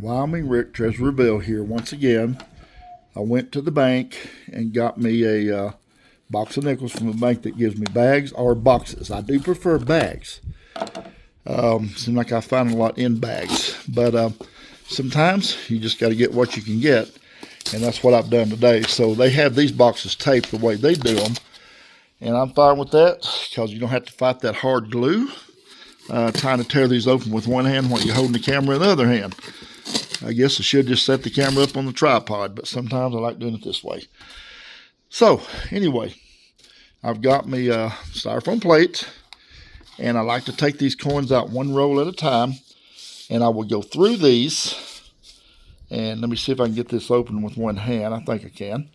Wyoming Rick Treasurer here once again. I went to the bank and got me a box of nickels from a bank that gives me bags or boxes. I do prefer bags. Seems like I find a lot in bags, but sometimes you just got to get what you can get, and that's what I've done today. So they have these boxes taped the way they do them, and I'm fine with that because you don't have to fight that hard glue trying to tear these open with one hand while you're holding the camera in the other hand. I guess I should just set the camera up on the tripod, but sometimes I like doing it this way. So, anyway, I've got me a styrofoam plate, and I like to take these coins out one roll at a time, and I will go through these, and let me see if I can get this open with one hand. I think I can.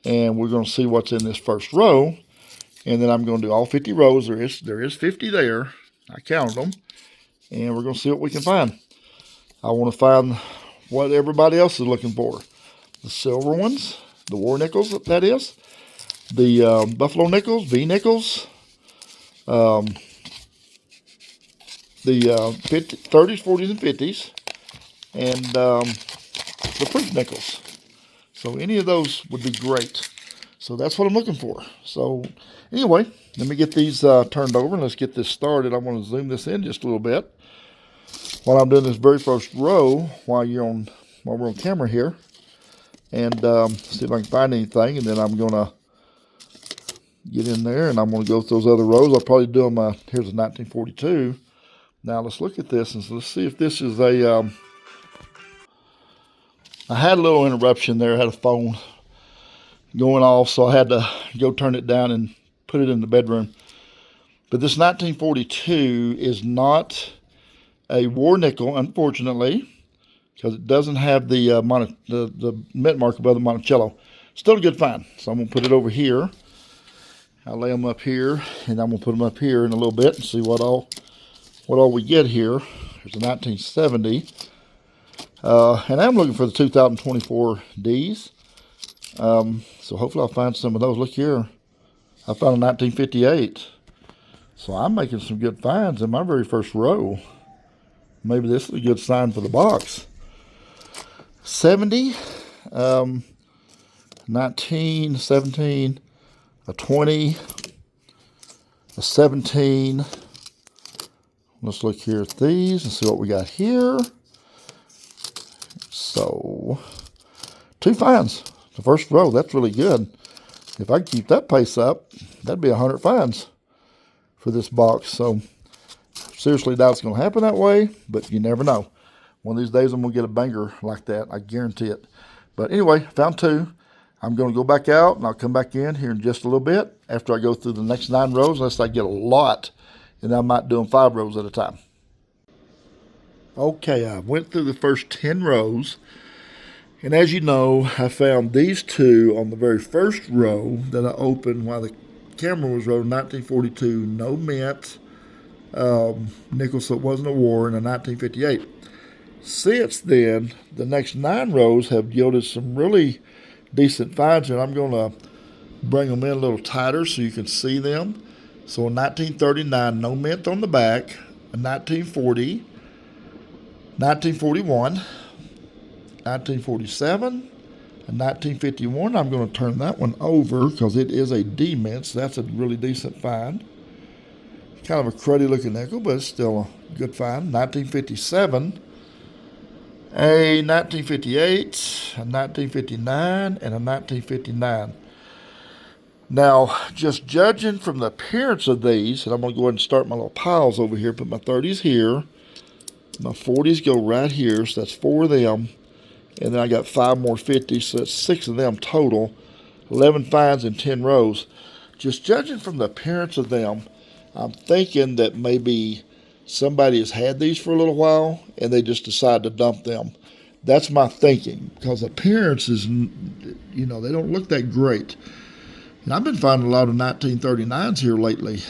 And we're going to see what's in this first row, and then I'm going to do all 50 rows. There is 50 there. I counted them, and we're going to see what we can find. I want to find what everybody else is looking for. The silver ones, the war nickels, that is. The buffalo nickels, V nickels. The 30s, 40s, and 50s. And the fruit nickels. So any of those would be great. So that's what I'm looking for. So anyway, let me get these turned over and let's get this started. I want to zoom this in just a little bit while I'm doing this very first row while we're on camera here, and see if I can find anything, and then I'm gonna get in there and I'm gonna go through those other rows. I'll probably do them. Here's a 1942. Now let's look at this and let's see if this is a. I had a little interruption there. I had a phone going off, so I had to go turn it down and put it in the bedroom. But this 1942 is not a war nickel, unfortunately, because it doesn't have the mint mark above the Monticello. Still a good find. So I'm going to put it over here. I'll lay them up here, and I'm going to put them up here in a little bit and see what all we get here. There's a 1970. And I'm looking for the 2024 Ds. So hopefully I'll find some of those. Look here. I found a 1958. So I'm making some good finds in my very first row. Maybe this is a good sign for the box. 70, 19, 17, a 20, a 17. Let's look here at these and see what we got here. So, 2 finds. The first row, that's really good. If I can keep that pace up, that'd be 100 finds for this box. So, seriously doubt it's going to happen that way, but you never know. One of these days I'm going to get a banger like that. I guarantee it. But anyway, found 2. I'm going to go back out, and I'll come back in here in just a little bit after I go through the next 9 rows, unless I get a lot, and I might do them 5 rows at a time. Okay, I went through the first 10 rows, and as you know, I found these 2 on the very first row that I opened while the camera was rolling. 1942, no mint. Nickel, so it wasn't a war, in a 1958. Since then, the next 9 rows have yielded some really decent finds, and I'm going to bring them in a little tighter so you can see them. So in 1939, no mint on the back. In 1940, 1941, 1947, and 1951. I'm going to turn that one over because it is a D mint, so that's a really decent find. Kind of a cruddy looking nickel, but it's still a good find. 1957, a 1958, a 1959, and a 1959. Now, just judging from the appearance of these, and I'm going to go ahead and start my little piles over here, put my 30s here, my 40s go right here, so that's 4 of them, and then I got 5 more 50s, so that's 6 of them total, 11 finds in 10 rows. Just judging from the appearance of them, I'm thinking that maybe somebody has had these for a little while and they just decide to dump them. That's my thinking, because appearances, they don't look that great. And I've been finding a lot of 1939s here lately.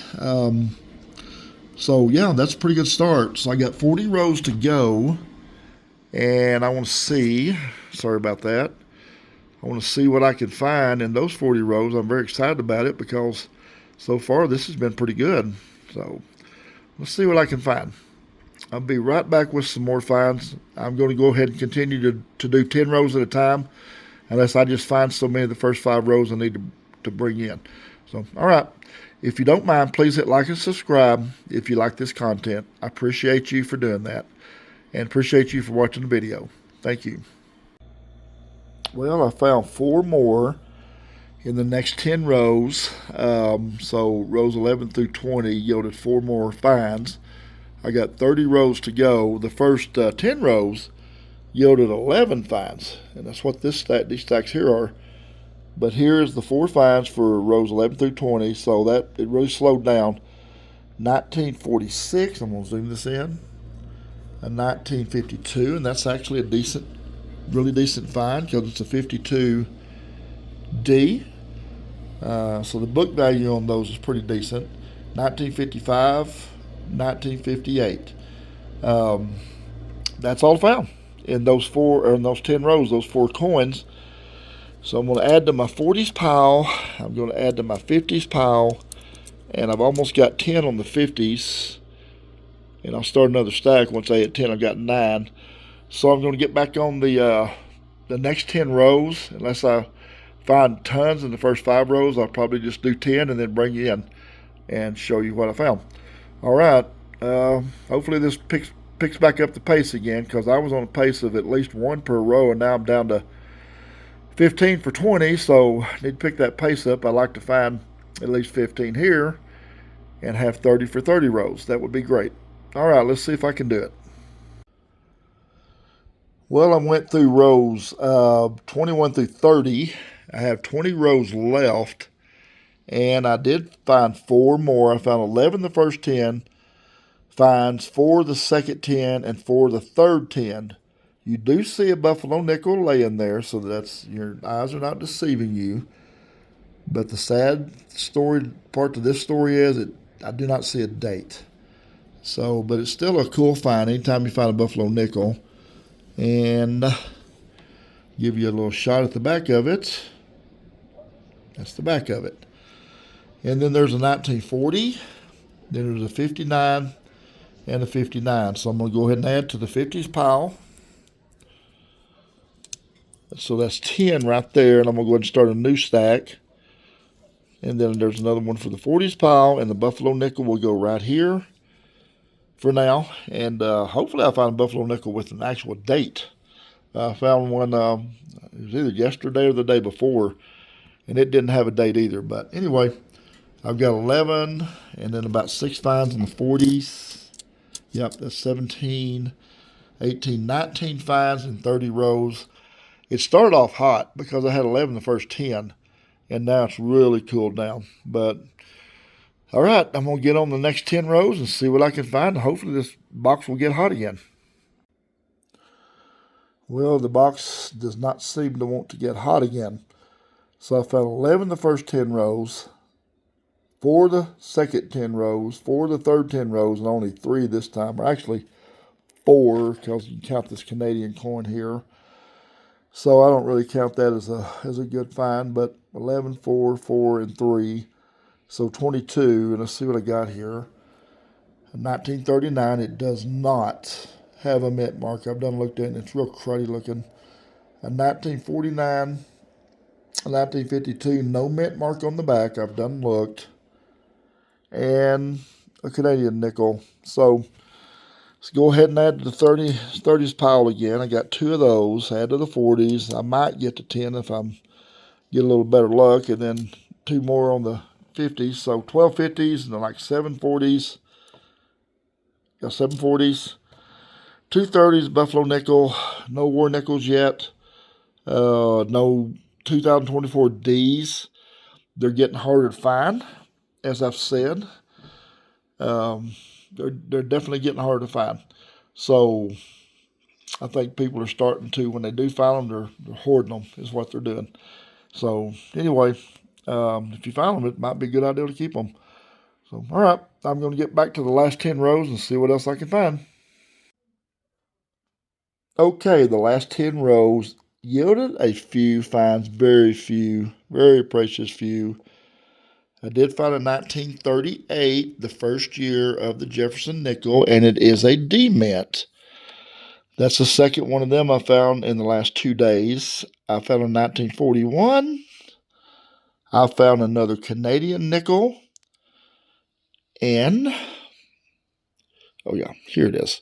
So, yeah, that's a pretty good start. So I got 40 rows to go, and I want to see, sorry about that, I want to see what I can find in those 40 rows. I'm very excited about it because so far this has been pretty good. So let's see what I can find. I'll be right back with some more finds. I'm going to go ahead and continue to do 10 rows at a time, unless I just find so many of the first 5 rows I need to bring in. So, all right. If you don't mind, please hit like and subscribe if you like this content. I appreciate you for doing that, and appreciate you for watching the video. Thank you. Well, I found 4 more in the next 10 rows. So rows 11 through 20 yielded 4 more finds. I got 30 rows to go. The first 10 rows yielded 11 finds, and that's what these stacks here are. But here's the 4 finds for rows 11 through 20, so that it really slowed down. 1946, I'm going to zoom this in. A 1952, and that's actually a decent, really decent find because it's a 52D. So the book value on those is pretty decent. 1955, 1958. That's all I found in those 10 rows, those 4 coins. So I'm going to add to my 40s pile. I'm going to add to my 50s pile, and I've almost got 10 on the 50s. And I'll start another stack once I hit 10. I've got 9. So I'm going to get back on the next 10 rows. Unless I find tons in the first 5 rows, I'll probably just do 10 and then bring you in and show you what I found. All right. Hopefully this picks back up the pace again, because I was on a pace of at least 1 per row, and now I'm down to 15 for 20. So I need to pick that pace up. I'd like to find at least 15 here and have 30 for 30 rows. That would be great. All right, let's see if I can do it. Well, I went through rows 21 through 30. I have 20 rows left, and I did find 4 more. I found 11 the first 10 finds, 4 the second 10, and 4 the third 10. You do see a buffalo nickel laying there, so that's, your eyes are not deceiving you. But the sad story part to this story is I do not see a date. So, but it's still a cool find anytime you find a buffalo nickel. And give you a little shot at the back of it. That's the back of it. And then there's a 1940. Then there's a 59 and a 59. So I'm going to go ahead and add to the 50s pile. So that's 10 right there. And I'm going to go ahead and start a new stack. And then there's another one for the 40s pile. And the buffalo nickel will go right here for now, and hopefully I find a buffalo nickel with an actual date. I found one, it was either yesterday or the day before, and it didn't have a date either. But anyway, I've got 11, and then about 6 finds in the 40s. Yep, that's 17, 18, 19 finds in 30 rows. It started off hot because I had 11 the first 10, and now it's really cooled down. But all right, I'm going to get on the next 10 rows and see what I can find. Hopefully this box will get hot again. Well, the box does not seem to want to get hot again. So I found 11 the first 10 rows, 4 the second 10 rows, 4 the third 10 rows, and only 3 this time. Or actually 4, because you can count this Canadian coin here. So I don't really count that as a good find, but 11, 4, 4, and 3. So 22, and let's see what I got here. 1939, it does not have a mint mark. I've done looked at it, and it's real cruddy looking. A 1949, a 1952, no mint mark on the back. I've done looked. And a Canadian nickel. So let's go ahead and add to the 30s pile again. I got 2 of those. Add to the 40s. I might get to 10 if I get a little better luck, and then 2 more on the 50s, so 12 50s and then like 7 40s. Got 7 40s, 2 30s, buffalo nickel, no war nickels yet. No 2024 Ds. They're getting harder to find, as I've said. They're definitely getting harder to find. So I think people are starting to, when they do find them, they're hoarding them, is what they're doing. So anyway, if you find them, it might be a good idea to keep them. So, all right, I'm going to get back to the last 10 rows and see what else I can find. Okay, the last 10 rows yielded a few finds, very few, very precious few. I did find a 1938, the first year of the Jefferson nickel, and it is a D-mint. That's the second one of them I found in the last 2 days. I found a 1941. I found another Canadian nickel. And, oh yeah, here it is.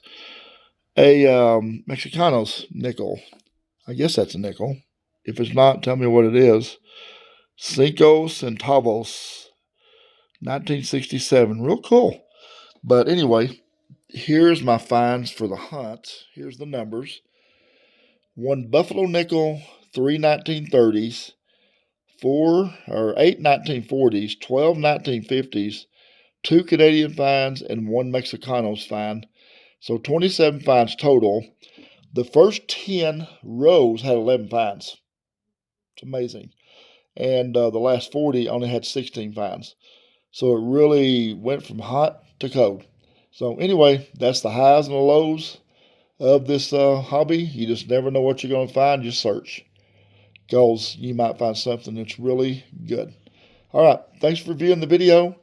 A Mexicanos nickel. I guess that's a nickel. If it's not, tell me what it is. Cinco Centavos, 1967. Real cool. But anyway, here's my finds for the hunt. Here's the numbers. 1 Buffalo nickel, 3 1930s, 8 1940s, 12 1950s, 2 Canadian finds, and 1 Mexicanos find. So 27 finds total. The first 10 rows had 11 finds. It's amazing. And the last 40 only had 16 finds. So it really went from hot to cold. So anyway, that's the highs and the lows of this hobby. You just never know what you're going to find. Just search, because you might find something that's really good. All right. Thanks for viewing the video.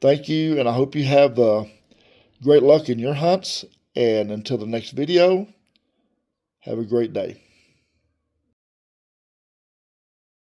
Thank you, and I hope you have great luck in your hunts. And until the next video, have a great day.